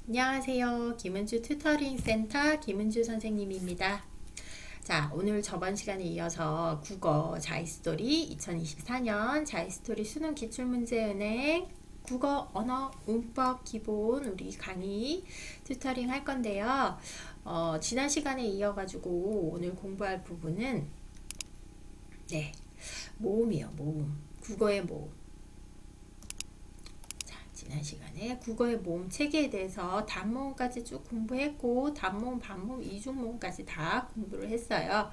안녕하세요. 김은주 튜터링 센터 김은주 선생님입니다. 자, 오늘 저번 시간에 이어서 국어 자이스토리 2024년 자이스토리 수능 기출문제은행 국어 언어 문법 기본 우리 강의 튜터링 할 건데요. 지난 시간에 이어가지고 오늘 공부할 부분은 모음이요. 모음. 국어의 모음. 지난 시간에 국어의 모음 체계에 대해서 단모음까지 쭉 공부했고 단모음, 반모음, 이중모음까지 다 공부를 했어요.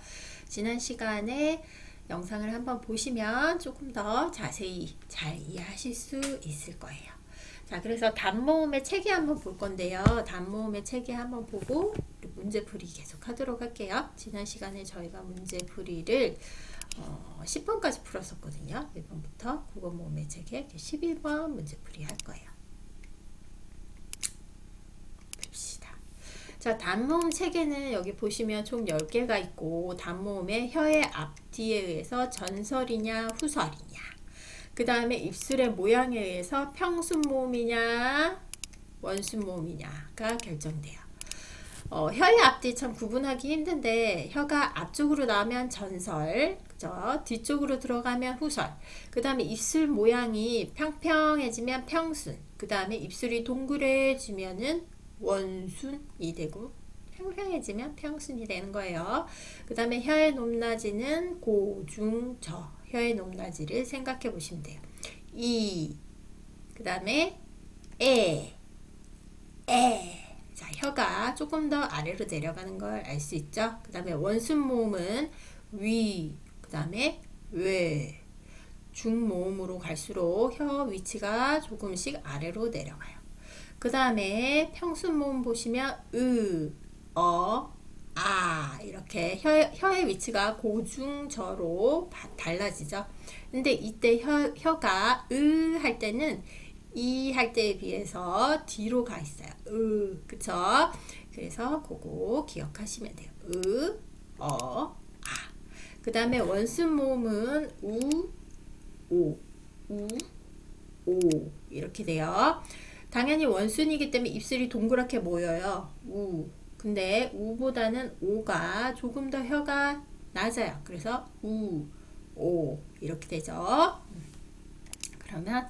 지난 시간에 영상을 한번 보시면 조금 더 자세히 잘 이해하실 수 있을 거예요. 자, 그래서 단모음의 체계 한번 볼 건데요. 단모음의 체계 한번 보고 문제풀이 계속 하도록 할게요. 지난 시간에 저희가 문제풀이를 10번까지 풀었었거든요. 1번부터 국어 모음의 체계 11번 문제풀이 할 거예요. 봅시다. 자, 단모음 체계는 여기 보시면 총 10개가 있고 단모음의 혀의 앞뒤에 의해서 전설이냐 후설이냐 그 다음에 입술의 모양에 의해서 평순모음이냐 원순모음이냐가 결정돼요. 혀의 앞뒤 참 구분하기 힘든데 혀가 앞쪽으로 나오면 전설, 그죠? 뒤쪽으로 들어가면 후설. 그 다음에 입술 모양이 평평해지면 평순. 그 다음에 입술이 동그래지면은 원순이 되고 평평해지면 평순이 되는 거예요. 그 다음에 혀의 높낮이는 고, 중, 저. 혀의 높낮이를 생각해 보시면 돼요. 이, 그 다음에 에. 자, 혀가 조금 더 아래로 내려가는 걸 알 수 있죠. 그 다음에 원순모음은 위, 그 다음에 외. 중모음으로 갈수록 혀 위치가 조금씩 아래로 내려가요. 그 다음에 평순모음 보시면 으, 아 이렇게 혀의 위치가 고중저로 달라지죠. 근데 이때 혀가 으 할 때는 이 할 때에 비해서 뒤로 가 있어요. 그쵸? 그래서 그거 기억하시면 돼요. 아. 그 다음에 원순 모음은 우, 오 이렇게 돼요. 당연히 원순이기 때문에 입술이 동그랗게 모여요. 근데 우보다는 오가 조금 더 혀가 낮아요. 그래서 오 이렇게 되죠. 그러면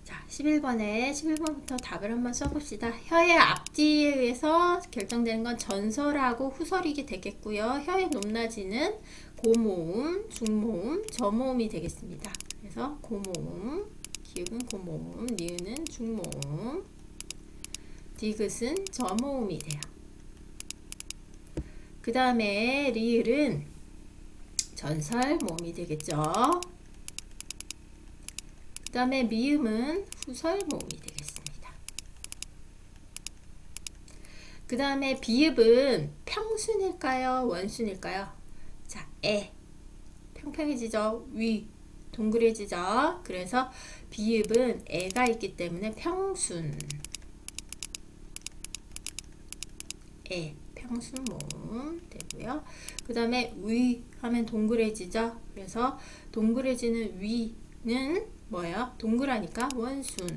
자, 11번부터 답을 한번 써봅시다. 혀의 앞뒤에 의해서 결정되는 건 전설하고 후설이 되겠고요. 혀의 높낮이는 고모음, 중모음, 저모음이 되겠습니다. 그래서 고모음, 기읍은 고모음, 니은은 중모음, 디귿은 저모음이 돼요. 그 다음에 리을은 전설 모음이 되겠죠. 그 다음에 미음은 후설 모음이 되겠습니다. 그 다음에 비읍은 평순일까요? 원순일까요? 자, 평평해지죠? 위, 동그래지죠? 그래서 비읍은 애가 있기 때문에 평순. 평순 모음 되고요. 그 다음에 위 하면 동그래지죠? 그래서 동그래지는 위는 뭐예요? 동그라니까 원순.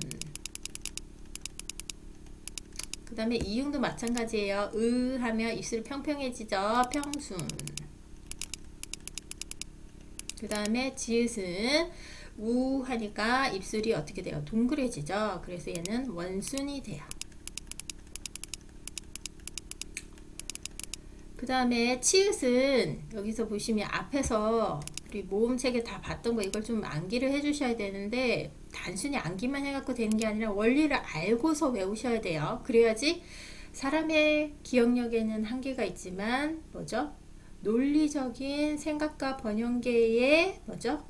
그 다음에 이응도 마찬가지예요. 하면 입술이 평평해지죠? 평순. 그 다음에 지읒은 우 하니까 입술이 어떻게 돼요? 동그래지죠? 그래서 얘는 원순이 돼요. 그 다음에 치읓은 여기서 보시면 앞에서 우리 모음책에 다 봤던 거 이걸 좀 암기를 해주셔야 되는데 단순히 암기만 해갖고 되는 게 아니라 원리를 알고서 외우셔야 돼요. 그래야지 사람의 기억력에는 한계가 있지만 뭐죠? 논리적인 생각과 번역계의 뭐죠?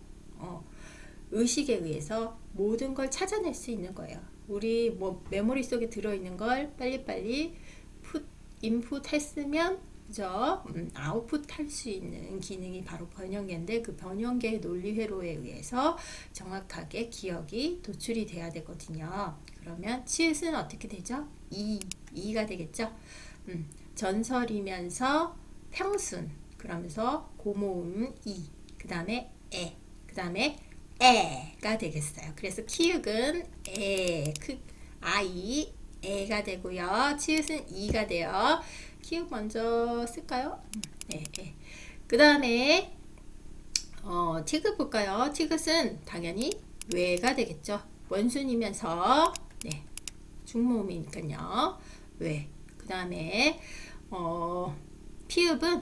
의식에 의해서 모든 걸 찾아낼 수 있는 거예요. 우리 뭐 메모리 속에 들어있는 걸 빨리빨리 인풋 했으면 그죠? 아웃풋 할 수 있는 기능이 바로 번역계인데 그 번역계의 논리 회로에 의해서 정확하게 기억이 도출이 돼야 되거든요. 그러면 치읓은 어떻게 되죠? 이가 되겠죠? 전설이면서 평순 그러면서 고모음 그 다음에 그 다음에 에가 되겠어요. 그래서 키읔은 아이 에가 되고요. 치읓은 이가 돼요. 키읔 먼저 쓸까요? 네, 네. 그 다음에 티귿 볼까요? 티귿은 당연히 외가 되겠죠. 원순이면서 네, 중모음이니까요. 외. 그 다음에 피읍은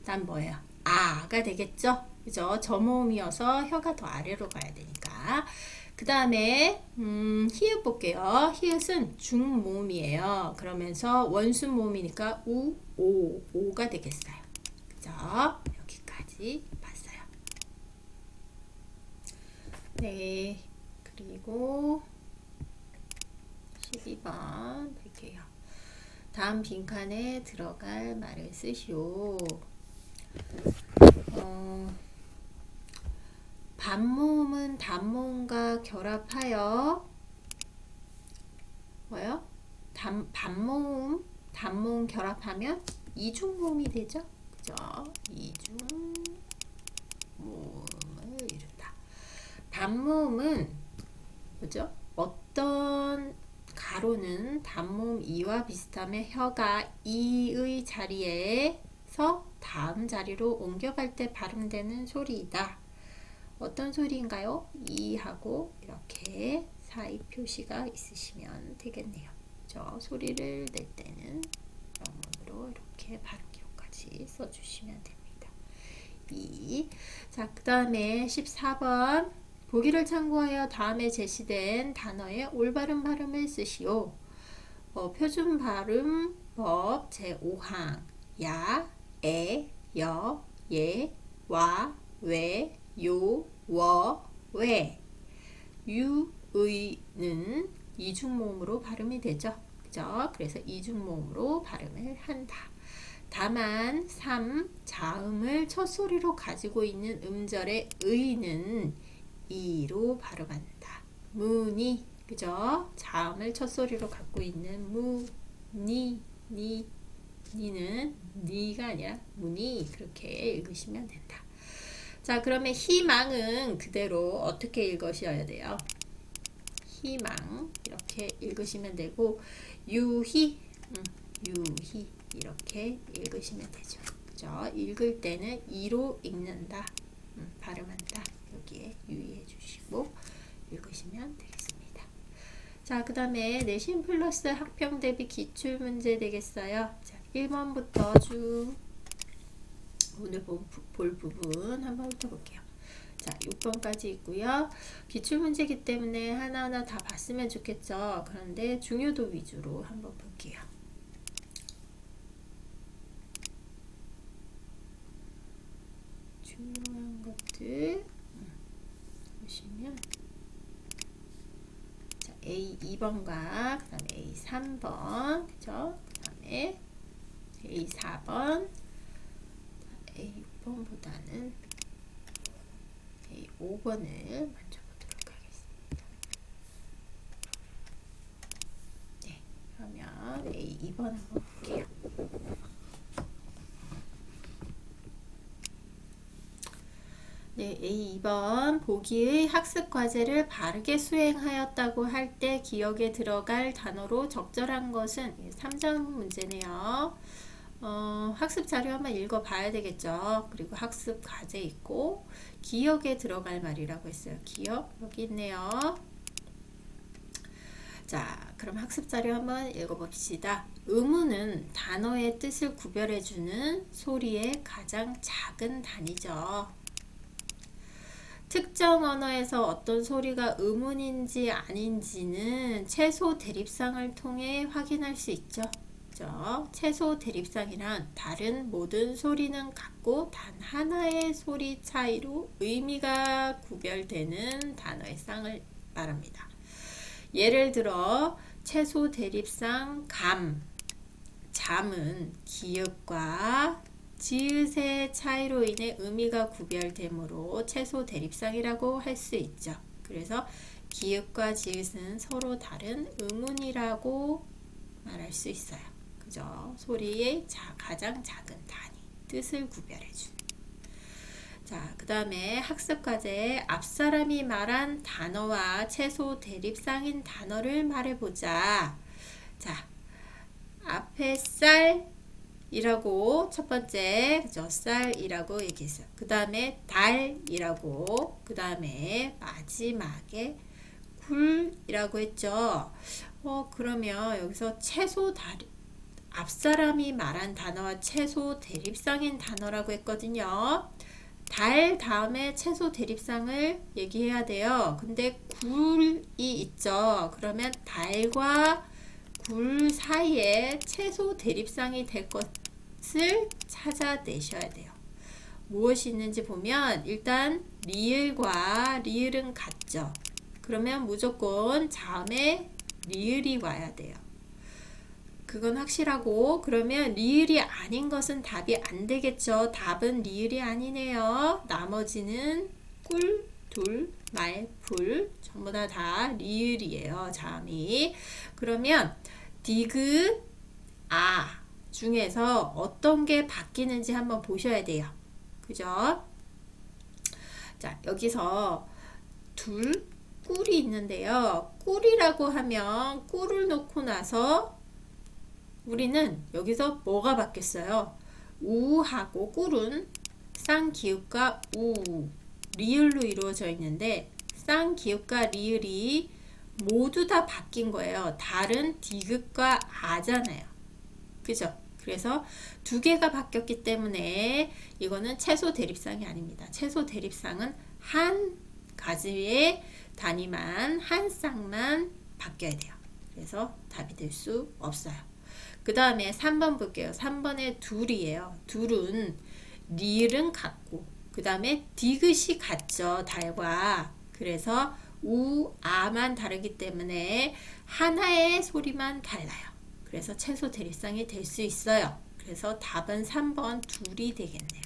난 뭐예요? 아가 되겠죠. 그죠? 저모음이어서 혀가 더 아래로 가야 되니까. 그 다음에 히읗 볼게요. 히읗은 중모음이에요. 그러면서 원순 모음이니까 오가 되겠어요. 그죠? 여기까지 봤어요. 네. 그리고 12번 볼게요. 다음 빈칸에 들어갈 말을 쓰시오. 반모음은 단모음과 결합하여 뭐요? 반모음, 단모음 결합하면 이중모음이 되죠? 그죠? 이중모음을 이룬다. 단모음은 뭐죠? 어떤 가로는 단모음 이와 비슷하며 혀가 이의 자리에서 다음 자리로 옮겨갈 때 발음되는 소리이다. 어떤 소리인가요? 이하고 이렇게 사이 표시가 있으시면 되겠네요. 저 소리를 낼 때는 영문으로 이렇게 발음 기호까지 써주시면 됩니다. 자, 그 다음에 14번 보기를 참고하여 다음에 제시된 단어의 올바른 발음을 쓰시오. 표준 발음법 제5항 야, 에, 여, 예, 와, 왜, 요, 워, 왜. 유의는 이중모음으로 발음이 되죠. 그죠? 그래서 이중모음으로 발음을 한다. 다만 3. 자음을 첫 소리로 가지고 있는 음절의 의는 이로 발음한다. 무니, 그죠? 자음을 첫 소리로 갖고 있는 무, 니, 니는 니가 아니라 무니, 그렇게 읽으시면 된다. 자, 그러면 희망은 그대로 어떻게 읽으셔야 돼요? 희망 이렇게 읽으시면 되고 유희 이렇게 읽으시면 되죠. 그죠? 읽을 때는 이로 읽는다, 발음한다. 여기에 유의해 주시고 읽으시면 되겠습니다. 자, 그 다음에 내신 플러스 학평 대비 기출문제 되겠어요. 자, 1번부터 쭉 오늘 볼 부분 한번 훑어볼게요. 자, 6번까지 있고요. 기출문제이기 때문에 하나하나 다 봤으면 좋겠죠. 그런데 중요도 위주로 한번 볼게요. 중요한 것들 보시면 자, A 2번과 그 다음에 A 3번 그죠? 그 다음에 A 4번 A 6번보다는 A 5번을 먼저 보도록 하겠습니다. 네, 그러면 A 2번 한번 볼게요. 네, A 2번 보기의 학습 과제를 바르게 수행하였다고 할 때 기억에 들어갈 단어로 적절한 것은 3점 문제네요. 학습 자료 한번 읽어봐야 되겠죠. 그리고 학습 과제 있고 기억에 들어갈 말이라고 했어요. 기억 여기 있네요. 자, 그럼 학습 자료 한번 읽어봅시다. 의문은 단어의 뜻을 구별해주는 소리의 가장 작은 단위죠. 특정 언어에서 어떤 소리가 의문인지 아닌지는 최소 대립상을 통해 확인할 수 있죠. 최소 대립상이란 다른 모든 소리는 같고 단 하나의 소리 차이로 의미가 구별되는 단어의 쌍을 말합니다. 예를 들어 최소 대립상 감, 잠은 기읍과 지읒의 차이로 인해 의미가 구별되므로 최소 대립상이라고 할 수 있죠. 그래서 기읍과 지읒은 서로 다른 의문이라고 말할 수 있어요. 그죠? 소리의 가장 작은 단위, 뜻을 구별해주는. 자, 그 다음에 학습과제 앞사람이 말한 단어와 채소 대립상인 단어를 말해보자. 자, 앞에 쌀이라고 첫 번째 그죠? 쌀이라고 얘기했어요. 그 다음에 달이라고, 그 다음에 마지막에 굴이라고 했죠. 그러면 여기서 채소 앞사람이 말한 단어와 채소 대립상인 단어라고 했거든요. 달 다음에 채소 대립상을 얘기해야 돼요. 근데 굴이 있죠. 그러면 달과 굴 사이에 채소 대립상이 될 것을 찾아내셔야 돼요. 무엇이 있는지 보면 일단 리을과 리을은 같죠. 그러면 무조건 자음에 리을이 와야 돼요. 그건 확실하고, 그러면 리을이 아닌 것은 답이 안 되겠죠. 답은 리을이 아니네요. 나머지는 꿀, 둘, 말, 불 전부 다 리을이에요. 자음이. 그러면 디귿, 아 중에서 어떤 게 바뀌는지 한번 보셔야 돼요. 그죠? 자, 여기서 둘, 꿀이 있는데요. 꿀이라고 하면 꿀을 놓고 나서 우리는 여기서 뭐가 바뀌었어요? 우하고 꿀은 쌍기읍과 우, 리을로 이루어져 있는데 쌍기읍과 리을이 모두 다 바뀐 거예요. 달은 디귿과 아잖아요. 그죠? 그래서 두 개가 바뀌었기 때문에 이거는 채소 대립상이 아닙니다. 채소 대립상은 한 가지의 단위만, 한 쌍만 바뀌어야 돼요. 그래서 답이 될 수 없어요. 그 다음에 3번 볼게요. 3번에 둘이에요. 둘은 리을은 같고 그 다음에 디귿이 같죠. 달과. 그래서 우, 아만 다르기 때문에 하나의 소리만 달라요. 그래서 채소 대립상이 될 수 있어요. 그래서 답은 3번 둘이 되겠네요.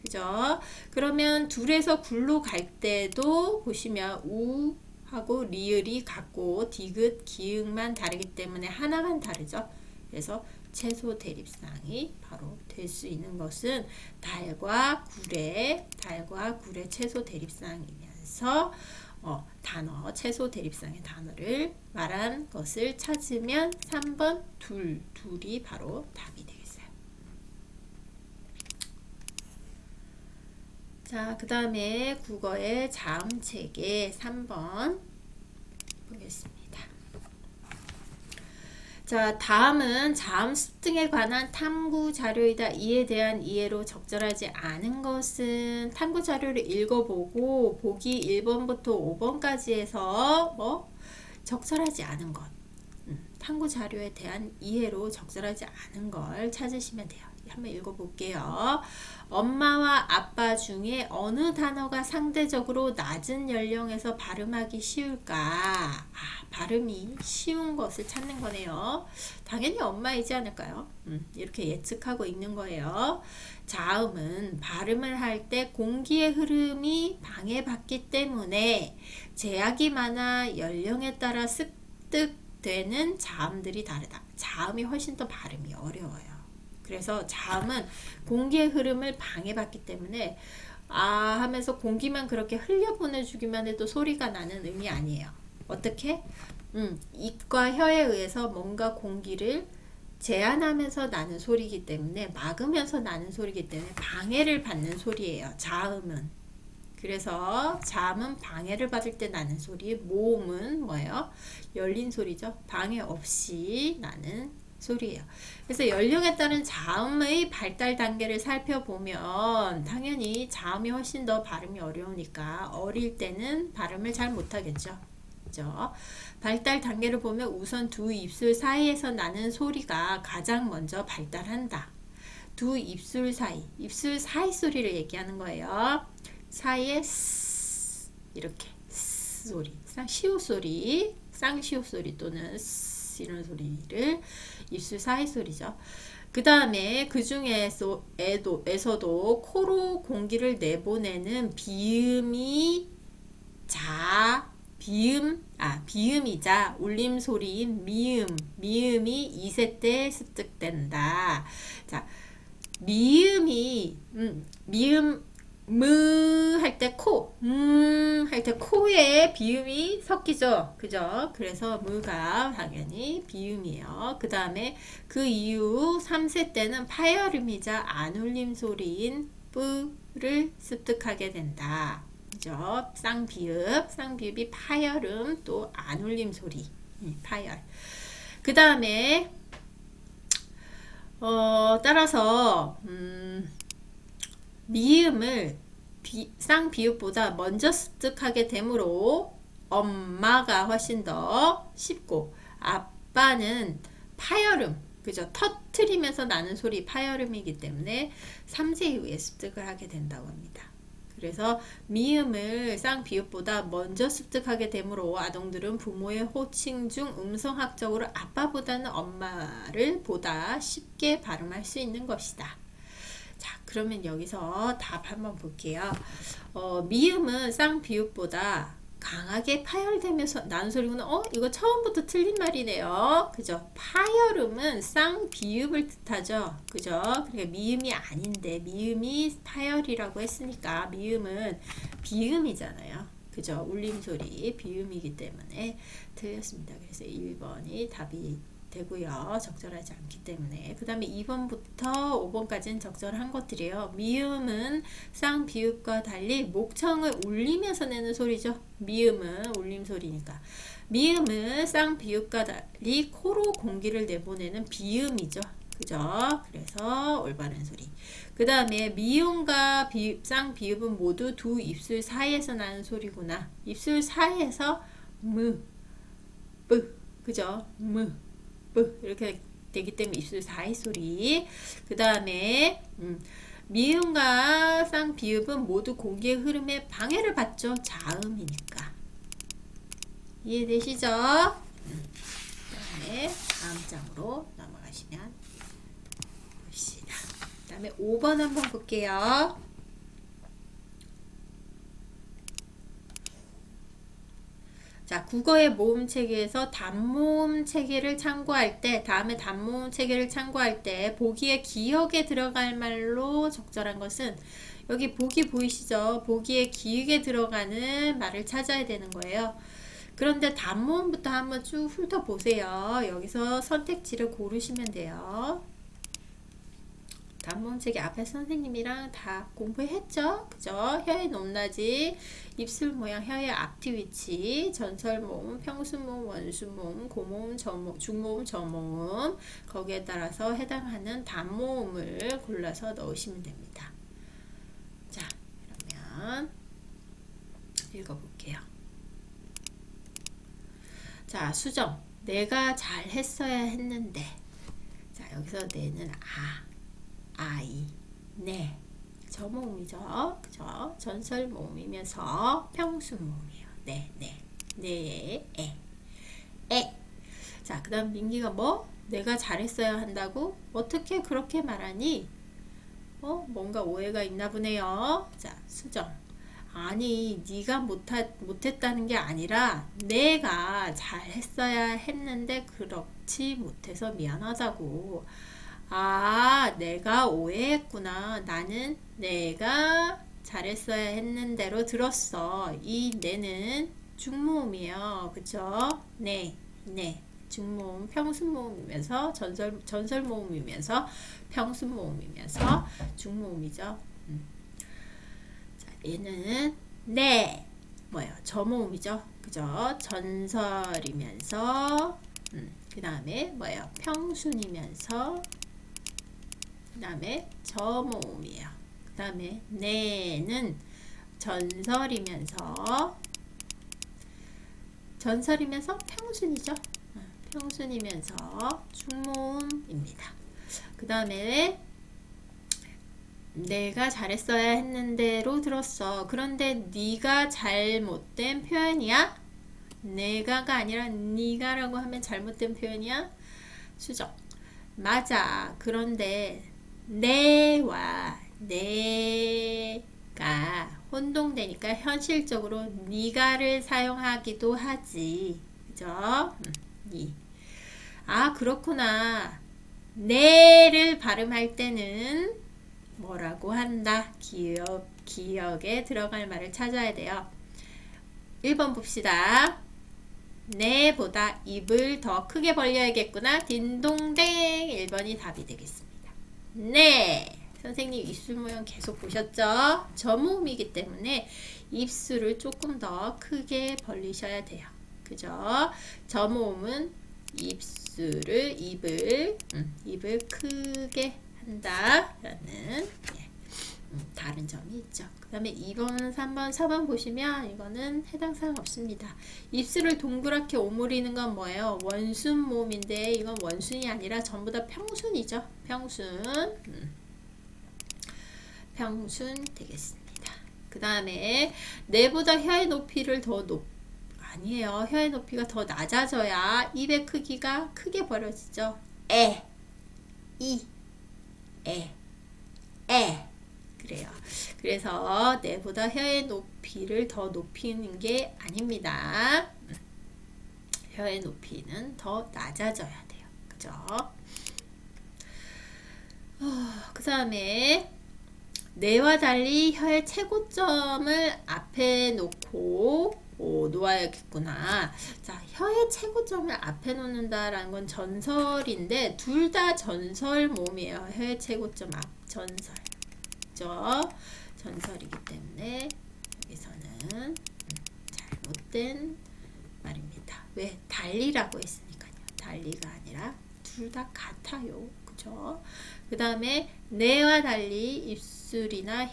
그죠? 그러면 둘에서 굴로 갈 때도 보시면 우 하고 리을이 같고 디귿, 기응만 다르기 때문에 하나만 다르죠. 그래서 채소 대립상이 바로 될 수 있는 것은 달과 굴의 채소 대립상이면서 단어, 채소 대립상의 단어를 말한 것을 찾으면 3번 둘이 바로 답이 되겠어요. 자, 그 다음에 국어의 자음 체계 3번 보겠습니다. 자, 다음은 자음 습득에 관한 탐구 자료이다. 이에 대한 이해로 적절하지 않은 것은 탐구 자료를 읽어보고 보기 1번부터 5번까지 해서 적절하지 않은 것, 탐구 자료에 대한 이해로 적절하지 않은 걸 찾으시면 돼요. 한번 읽어볼게요. 엄마와 아빠 중에 어느 단어가 상대적으로 낮은 연령에서 발음하기 쉬울까? 발음이 쉬운 것을 찾는 거네요. 당연히 엄마이지 않을까요? 이렇게 예측하고 있는 거예요. 자음은 발음을 할 때 공기의 흐름이 방해받기 때문에 제약이 많아 연령에 따라 습득되는 자음들이 다르다. 자음이 훨씬 더 발음이 어려워요. 그래서 자음은 공기의 흐름을 방해받기 때문에 하면서 공기만 그렇게 흘려보내주기만 해도 소리가 나는 음이 아니에요. 어떻게? 입과 혀에 의해서 뭔가 공기를 제한하면서 나는 소리이기 때문에, 막으면서 나는 소리이기 때문에 방해를 받는 소리예요. 자음은. 그래서 자음은 방해를 받을 때 나는 소리, 모음은 뭐예요? 열린 소리죠. 방해 없이 나는 소리예요. 그래서 연령에 따른 자음의 발달 단계를 살펴보면 당연히 자음이 훨씬 더 발음이 어려우니까 어릴 때는 발음을 잘 못하겠죠. 그죠? 발달 단계를 보면 우선 두 입술 사이에서 나는 소리가 가장 먼저 발달한다. 두 입술 사이, 입술 사이 소리를 얘기하는 거예요. 사이에 스, 이렇게 스 소리, 쌍시오 소리, 쌍시오 소리 또는 스 이런 소리를 입술 사이 소리죠. 그 다음에 그 중에서도 코로 공기를 내보내는 비음이 비음이자 울림소리인 미음이 2세 때 습득된다. 자, 미음 무 할 때 코, 할 때 코에 비음이 섞이죠. 그죠? 그래서 무가 당연히 비음이에요. 그 다음에 그 이후 3세 때는 파열음이자 안울림 소리인 뿌를 습득하게 된다. 그죠? 쌍비읍이 파열음 또 안울림 소리. 파열. 그 다음에 따라서 미음을 쌍비읍보다 먼저 습득하게 되므로 엄마가 훨씬 더 쉽고 아빠는 파열음, 그죠? 터트리면서 나는 소리 파열음이기 때문에 3세 이후에 습득을 하게 된다고 합니다. 그래서 미음을 쌍비읍보다 먼저 습득하게 되므로 아동들은 부모의 호칭 중 음성학적으로 아빠보다는 엄마를 보다 쉽게 발음할 수 있는 것이다. 자, 그러면 여기서 답 한번 볼게요. 미음은 쌍비읍보다 강하게 파열되면서 나는 소리구나. 이거 처음부터 틀린 말이네요. 그죠? 파열음은 쌍비읍을 뜻하죠. 그죠? 그러니까 미음이 아닌데 미음이 파열이라고 했으니까 미음은 비음이잖아요. 그죠? 울림소리 비음이기 때문에 틀렸습니다. 그래서 1번이 답이 되고요. 적절하지 않기 때문에. 그 다음에 2번부터 5번까지는 적절한 것들이에요. 미음은 쌍비읍과 달리 목청을 울리면서 내는 소리죠. 미음은 울림소리니까. 미음은 쌍비읍과 달리 코로 공기를 내보내는 비음이죠. 그죠? 그래서 올바른 소리. 그 다음에 미음과 쌍비읍은 모두 두 입술 사이에서 나는 소리구나. 입술 사이에서 무, 뿌, 그죠? 무, 이렇게 되기 때문에 입술 사이 소리. 그 다음에 미음과 쌍비읍은 모두 공기의 흐름에 방해를 받죠. 자음이니까. 이해되시죠? 그 다음에 다음 장으로 넘어가시면 봅시다. 그 다음에 5번 한번 볼게요. 자, 국어의 모음 체계에서 단모음 체계를 참고할 때, 다음에 단모음 체계를 참고할 때 보기에 기역에 들어갈 말로 적절한 것은 여기 보기 보이시죠? 보기에 기역에 들어가는 말을 찾아야 되는 거예요. 그런데 단모음부터 한번 쭉 훑어보세요. 여기서 선택지를 고르시면 돼요. 단모음 체계 앞에 선생님이랑 다 공부했죠? 그죠? 혀의 높낮이, 입술 모양, 혀의 앞뒤 위치, 전설모음, 평수모음, 원수모음, 고모음, 중모음, 저모음 거기에 따라서 해당하는 단모음을 골라서 넣으시면 됩니다. 자, 그러면 읽어볼게요. 자, 수정. 내가 잘했어야 했는데. 자, 여기서 내는 아이, 네. 저모음이죠. 그죠? 전설모음이면서 평수모음이에요. 네. 에. 자, 그 다음 민기가 뭐? 내가 잘했어야 한다고? 어떻게 그렇게 말하니? 뭔가 오해가 있나 보네요. 자, 수정. 아니, 네가 못했다는 게 아니라 내가 잘했어야 했는데 그렇지 못해서 미안하다고. 내가 오해했구나. 나는 내가 잘했어야 했는 대로 들었어. 이 내는 중모음이에요. 그쵸? 네. 중모음, 평순모음이면서 전설모음이면서 평순모음이면서 중모음이죠. 자, 얘는 네. 뭐예요? 저모음이죠. 그죠? 전설이면서 그 다음에 뭐예요? 평순이면서 그 다음에 저모음이에요. 그 다음에 네는 전설이면서 평순이죠. 평순이면서 중모음입니다. 그 다음에 내가 잘했어야 했는데로 들었어. 그런데 네가 잘못된 표현이야? 내가가 아니라 네가라고 하면 잘못된 표현이야? 수정. 맞아. 그런데 내와 내가 혼동되니까 현실적으로 네가를 사용하기도 하지. 그죠? 그렇구나. 내를 발음할 때는 뭐라고 한다. 기억에 들어갈 말을 찾아야 돼요. 1번 봅시다. 네보다 입을 더 크게 벌려야겠구나. 딩동댕. 1번이 답이 되겠습니다. 네. 선생님 입술 모양 계속 보셨죠? 저모음이기 때문에 입술을 조금 더 크게 벌리셔야 돼요. 그죠? 저모음은 입을 크게 한다라는 다른 점이 있죠. 그 다음에 2번, 3번, 4번 보시면 이거는 해당 사항 없습니다. 입술을 동그랗게 오므리는 건 뭐예요? 원순 모음인데 이건 원순이 아니라 전부 다 평순이죠. 평순 되겠습니다. 그 다음에 뇌보다 혀의 높이를 아니에요. 혀의 높이가 더 낮아져야 입의 크기가 크게 벌어지죠. 그래요. 그래서 뇌보다 혀의 높이를 더 높이는 게 아닙니다. 혀의 높이는 더 낮아져야 돼요. 그죠? 그 다음에 뇌와 달리 혀의 최고점을 앞에 놓고 놓아야겠구나. 자, 혀의 최고점을 앞에 놓는다라는 건 전설인데 둘 다 전설 모음이에요. 혀의 최고점 앞 전설. 그죠? 전설이기 때문에 여기서는 잘못된 말입니다. 왜? 달리라고 했으니까요. 달리가 아니라 둘 다 같아요. 그죠? 그 다음에 뇌와 달리 입술이나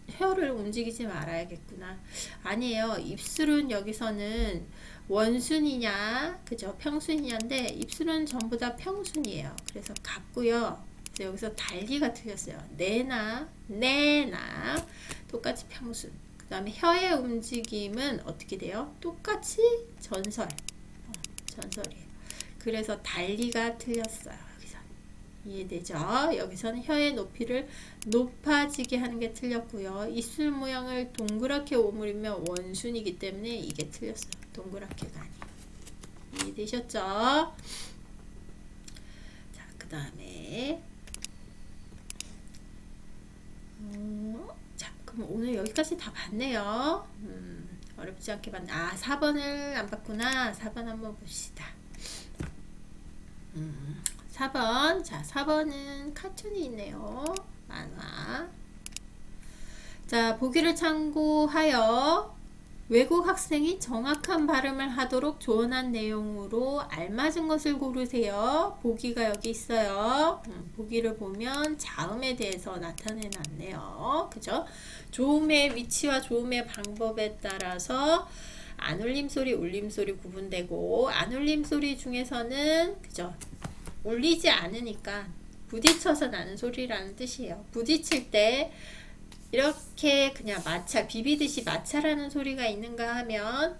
혀를 움직이지 말아야겠구나. 아니에요. 입술은 여기서는 원순이냐, 그죠? 평순이냐인데 입술은 전부 다 평순이에요. 그래서 같고요. 그래서 여기서 달리가 틀렸어요. 내나 똑같이 평순. 그 다음에 혀의 움직임은 어떻게 돼요? 똑같이 전설이에요. 그래서 달리가 틀렸어요. 이해되죠? 여기서는 혀의 높이를 높아지게 하는 게 틀렸고요. 입술 모양을 동그랗게 오므리면 원순이기 때문에 이게 틀렸어요. 동그랗게가 아니에요. 이해되셨죠? 자, 그 다음에 자, 그럼 오늘 여기까지 다 봤네요. 어렵지 않게 봤네. 4번을 안 봤구나. 4번 한번 봅시다. 4번. 자, 4번은 카툰이 있네요. 만화. 자, 보기를 참고하여 외국 학생이 정확한 발음을 하도록 조언한 내용으로 알맞은 것을 고르세요. 보기가 여기 있어요. 보기를 보면 자음에 대해서 나타내 놨네요. 그죠? 조음의 위치와 조음의 방법에 따라서 안울림 소리, 울림 소리 구분되고, 안울림 소리 중에서는 그죠? 울리지 않으니까 부딪혀서 나는 소리라는 뜻이에요. 부딪힐 때 이렇게 그냥 비비듯이 마찰하는 소리가 있는가 하면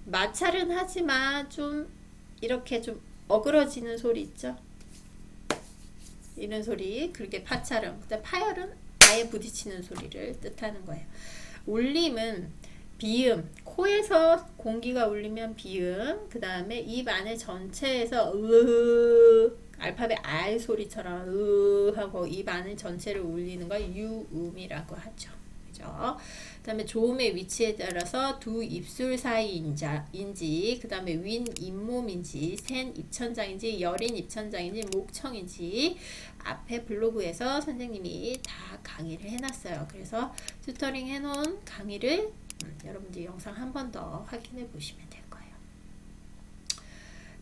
마찰은 하지만 좀 이렇게 좀 어그러지는 소리 있죠. 이런 소리, 그렇게 파찰음. 그다음 파열은 아예 부딪히는 소리를 뜻하는 거예요. 울림은 비음, 코에서 공기가 울리면 비음, 그 다음에 입 안에 전체에서 알파벳 R 소리처럼 하고 입 안에 전체를 울리는 걸 유음이라고 하죠. 그죠? 그 다음에 조음의 위치에 따라서 두 입술 사이인지, 그 다음에 윈 잇몸인지, 센 입천장인지, 여린 입천장인지, 목청인지 앞에 블로그에서 선생님이 다 강의를 해놨어요. 그래서 튜터링 해놓은 강의를 여러분들 영상 한 번 더 확인해 보시면 될 거예요.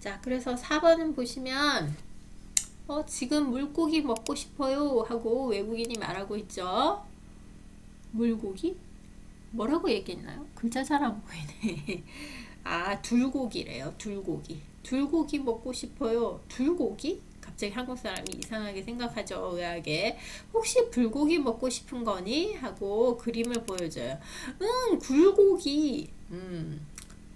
자, 그래서 4번은 보시면 지금 물고기 먹고 싶어요 하고 외국인이 말하고 있죠. 물고기? 뭐라고 얘기했나요? 글자 잘 안 보이네. 둘고기래요. 둘고기 먹고 싶어요. 둘고기? 갑자기 한국 사람이 이상하게 생각하죠. 의아하게. 혹시 불고기 먹고 싶은 거니? 하고 그림을 보여줘요. 굴고기.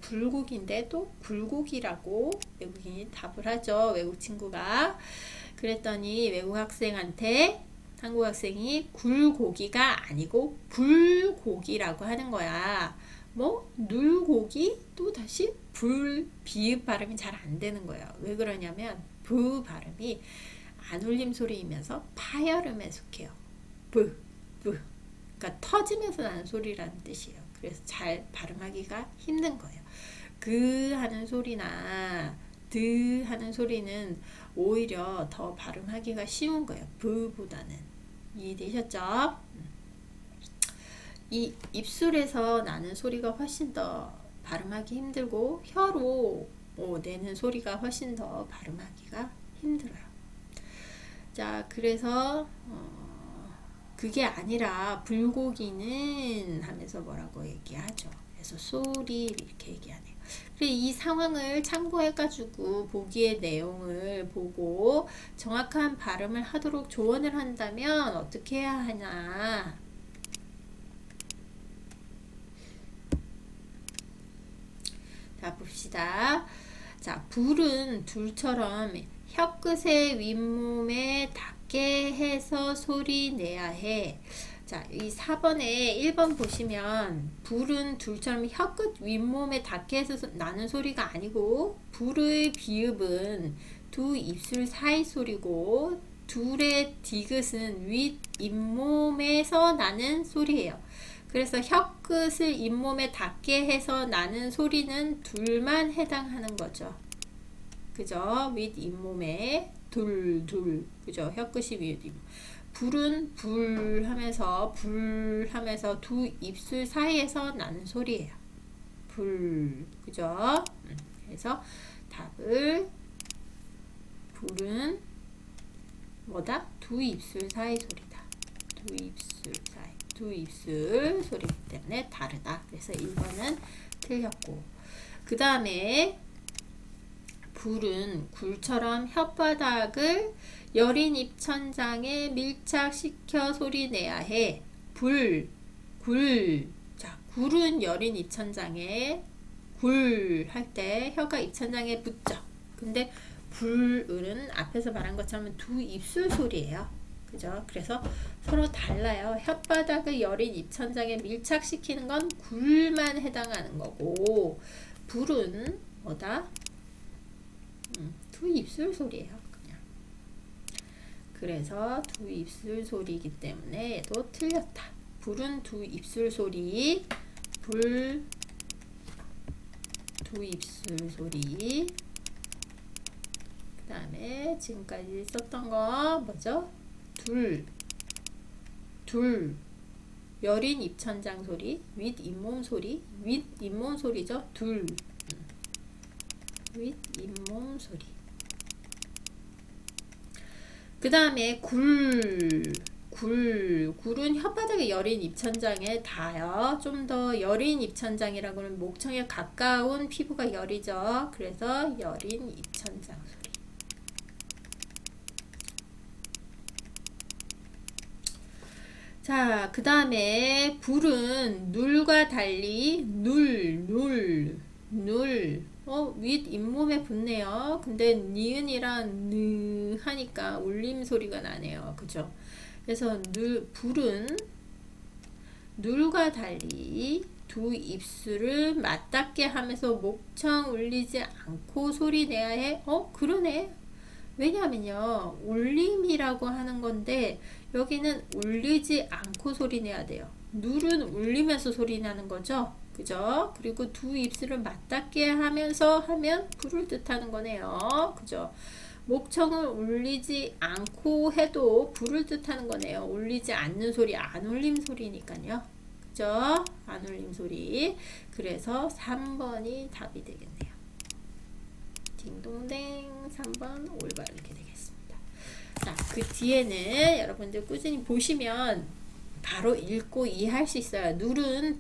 불고기인데 또 굴고기라고 외국인이 답을 하죠. 외국 친구가. 그랬더니 외국 학생한테 한국 학생이 굴고기가 아니고 불고기라고 하는 거야. 눌고기? 또 다시 비읍 발음이 잘 안 되는 거예요. 왜 그러냐면 부 발음이 안울림 소리이면서 파열음에 속해요. 뿌, 뿌. 그러니까 터지면서 나는 소리라는 뜻이에요. 그래서 잘 발음하기가 힘든 거예요. 그 하는 소리나 드 하는 소리는 오히려 더 발음하기가 쉬운 거예요. 브보다는. 이해되셨죠? 이 입술에서 나는 소리가 훨씬 더 발음하기 힘들고 혀로 내는 소리가 훨씬 더 발음하기가 힘들어요. 자, 그래서 그게 아니라 불고기는 하면서 뭐라고 얘기하죠. 그래서 소리 이렇게 얘기하네요. 그래, 이 상황을 참고해가지고 보기의 내용을 보고 정확한 발음을 하도록 조언을 한다면 어떻게 해야 하나? 자, 봅시다. 자, 불은 둘처럼 혀끝의 윗몸에 닿게 해서 소리 내야 해. 자, 이 4번에 1번 보시면 불은 둘처럼 혀끝 윗몸에 닿게 해서 나는 소리가 아니고 불의 비읍은 두 입술 사이 소리고 둘의 디귿은 윗 잇몸에서 나는 소리예요. 그래서 혀끝을 잇몸에 닿게 해서 나는 소리는 둘만 해당하는 거죠. 그죠? 윗 잇몸에 둘. 그죠? 혀끝이 윗 잇몸. 불은 불 하면서 두 입술 사이에서 나는 소리예요. 불. 그죠? 그래서 답을 불은 뭐다? 두 입술 사이 소리다. 두 입술 사이. 두 입술 소리이기 때문에 다르다. 그래서 1번은 틀렸고, 그 다음에 불은 굴처럼 혓바닥을 여린 입천장에 밀착시켜 소리 내야 해. 굴. 자, 굴은 여린 입천장에 굴 할 때 혀가 입천장에 붙죠. 근데 불은 앞에서 말한 것처럼 두 입술 소리예요. 그죠? 그래서 서로 달라요. 혓바닥을 여린 입천장에 밀착시키는 건 굴만 해당하는 거고, 불은 뭐다? 두 입술 소리예요. 그냥. 그래서 두 입술 소리이기 때문에 얘도 틀렸다. 불은 두 입술 소리. 불 두 입술 소리. 그 다음에 지금까지 썼던 거 뭐죠? 둘 여린 입천장 소리, 윗 잇몸 소리, 윗 잇몸 소리죠. 윗 잇몸 소리. 그 다음에 굴은 혓바닥에 여린 입천장에 닿아요. 좀 더 여린 입천장이라고 하면 목청에 가까운 피부가 열이죠. 그래서 여린 입천장 소리. 자, 그 다음에 불은 눌과 달리 윗 잇몸에 붙네요. 근데 니은이랑 느 하니까 울림 소리가 나네요. 그죠? 그래서 불은 눌과 달리 두 입술을 맞닿게 하면서 목청 울리지 않고 소리 내야 해. 그러네. 왜냐면요, 울림이라고 하는 건데 여기는 울리지 않고 소리 내야 돼요. 눌은 울리면서 소리 나는 거죠. 그죠? 그리고 두 입술을 맞닿게 하면서 하면 불을 뜻하는 거네요. 그죠? 목청을 울리지 않고 해도 불을 뜻하는 거네요. 울리지 않는 소리, 안 울림 소리니까요. 그죠? 안 울림 소리. 그래서 3번이 답이 되겠네요. 딩동댕 3번 올바 이렇게 되겠습니다. 자, 그 뒤에는 여러분들 꾸준히 보시면 바로 읽고 이해할 수 있어요. 눌은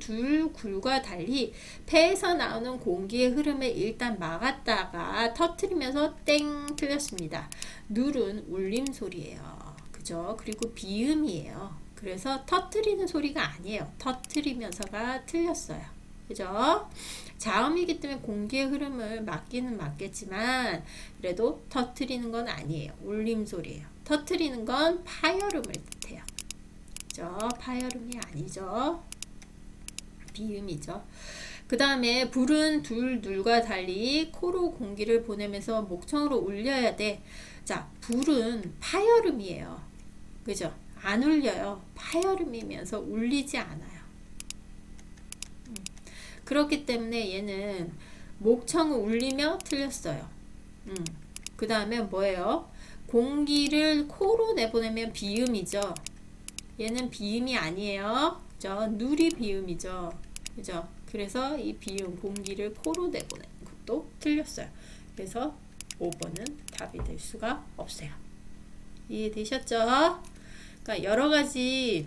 굴과 달리 폐에서 나오는 공기의 흐름을 일단 막았다가 터트리면서 땡 틀렸습니다. 눌은 울림 소리예요. 그죠? 그리고 비음이에요. 그래서 터트리는 소리가 아니에요. 터트리면서가 틀렸어요. 그죠? 자음이기 때문에 공기의 흐름을 막기는 막겠지만 그래도 터트리는 건 아니에요. 울림 소리예요. 터트리는 건 파열음을 뜻해요. 그죠? 파열음이 아니죠. 비음이죠. 그 다음에 불은 둘과 달리 코로 공기를 보내면서 목청으로 울려야 돼. 자, 불은 파열음이에요. 그죠? 안 울려요. 파열음이면서 울리지 않아요. 그렇기 때문에 얘는 목청을 울리며 틀렸어요. 그 다음에 뭐예요? 공기를 코로 내보내면 비음이죠. 얘는 비음이 아니에요. 그죠? 누리 비음이죠. 그죠? 그래서 이 비음 공기를 코로 내보내는 것도 틀렸어요. 그래서 5번은 답이 될 수가 없어요. 이해되셨죠? 그러니까 여러 가지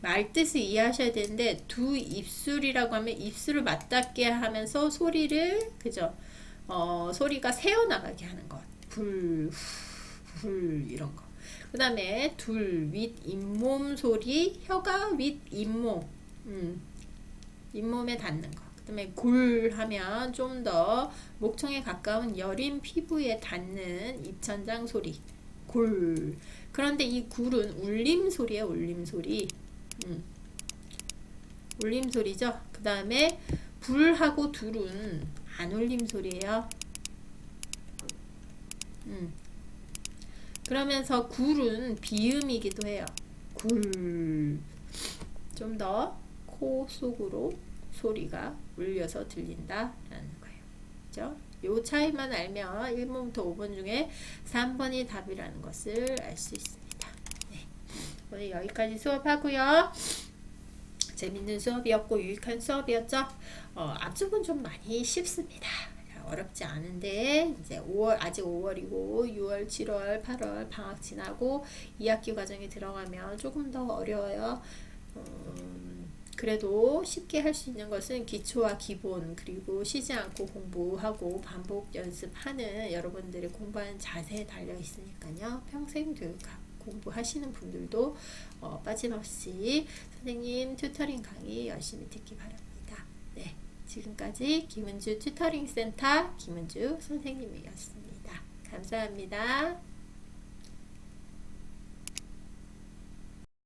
말뜻을 이해하셔야 되는데 두 입술이라고 하면 입술을 맞닿게 하면서 소리를 그죠? 소리가 새어나가게 하는 것. 불, 불 이런 거. 그 다음에 둘, 윗, 잇몸 소리, 혀가 윗, 잇몸, 잇몸에 닿는 거. 그 다음에 굴 하면 좀 더 목청에 가까운 여린 피부에 닿는 입천장 소리. 굴. 그런데 이 굴은 울림 소리예요, 울림 소리. 울림 소리죠. 그 다음에 불하고 둘은 안 울림 소리예요. 그러면서 굴은 비음이기도 해요. 굴. 좀 더 코 속으로 소리가 울려서 들린다라는 거예요. 그죠? 요 차이만 알면 1번부터 5번 중에 3번이 답이라는 것을 알 수 있습니다. 네. 오늘 여기까지 수업하고요. 재밌는 수업이었고 유익한 수업이었죠. 앞쪽은 좀 많이 쉽습니다. 어렵지 않은데 이제 5월 아직 5월이고 6월, 7월, 8월 방학 지나고 2학기 과정에 들어가면 조금 더 어려워요. 그래도 쉽게 할 수 있는 것은 기초와 기본 그리고 쉬지 않고 공부하고 반복 연습하는 여러분들의 공부하는 자세에 달려 있으니까요. 평생 교육 공부하시는 분들도 빠짐없이 선생님 튜터링 강의 열심히 듣기 바랍니다. 네, 지금까지 김은주 튜터링 센터 김은주 선생님이었습니다. 감사합니다.